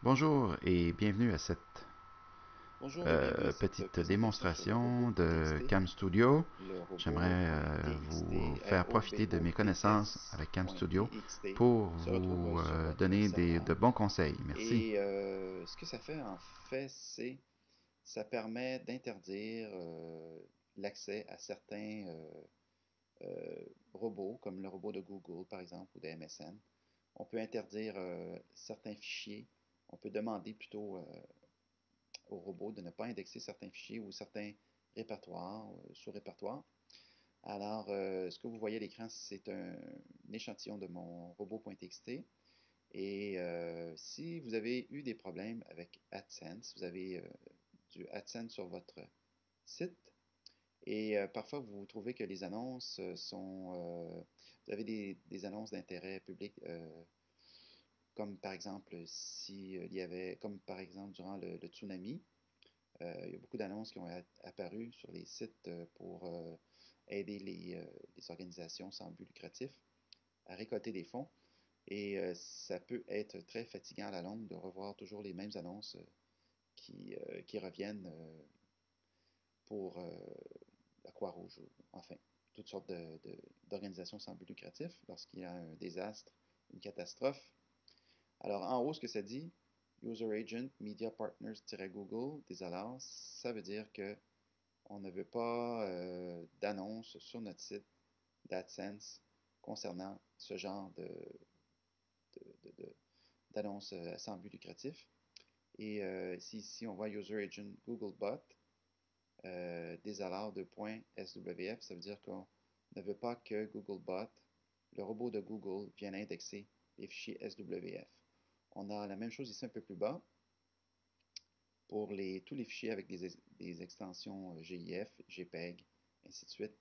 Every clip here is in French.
Bonjour et bienvenue à cette Bonjour et bienvenue à cette petite présentation sur le démonstration de robot.txt. CamStudio. Le J'aimerais vous robot.txt, faire profiter de mes connaissances avec CamStudio robts.txt pour se retrouve vous sur votre donner de serveur. bons conseils. Merci. Et ce que ça fait en fait, c'est ça permet d'interdire l'accès à certains robots, comme le robot de Google par exemple ou de MSN. On peut interdire certains fichiers. On peut demander plutôt au robot de ne pas indexer certains fichiers ou certains répertoires, sous-répertoires. Alors, ce que vous voyez à l'écran, c'est un échantillon de mon robot.txt. Et si vous avez eu des problèmes avec AdSense, vous avez du AdSense sur votre site et parfois vous trouvez que les annonces sont... vous avez des annonces d'intérêt public, comme par exemple s'il y avait, comme par exemple durant le tsunami, il y a beaucoup d'annonces qui ont apparu sur les sites pour aider les organisations sans but lucratif à récolter des fonds. Et ça peut être très fatigant à la longue de revoir toujours les mêmes annonces qui reviennent pour la Croix-Rouge, ou enfin, toutes sortes d'organisations sans but lucratif lorsqu'il y a un désastre, une catastrophe. Alors, en haut, ce que ça dit, User Agent Media Partners-Google, désallows, ça veut dire que on ne veut pas d'annonces sur notre site d'AdSense concernant ce genre d'annonces sans but lucratif. Et ici, on voit User Agent Googlebot, désallow de .swf, ça veut dire qu'on ne veut pas que Googlebot, le robot de Google, vienne indexer les fichiers SWF. On a la même chose ici un peu plus bas pour tous les fichiers avec des extensions GIF, JPEG, ainsi de suite.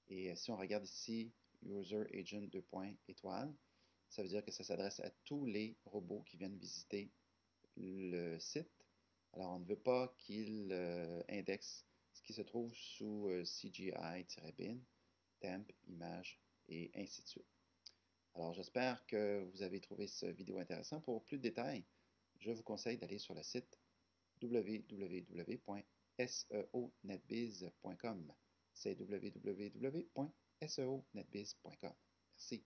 Et si on regarde ici, User Agent 2 étoile, ça veut dire que ça s'adresse à tous les robots qui viennent visiter le site. Alors, on ne veut pas qu'il indexe ce qui se trouve sous CGI-bin, temp, image et ainsi de suite. Alors, j'espère que vous avez trouvé cette vidéo intéressante. Pour plus de détails, je vous conseille d'aller sur le site www.seonetbiz.com. C'est www.seonetbiz.com. Merci.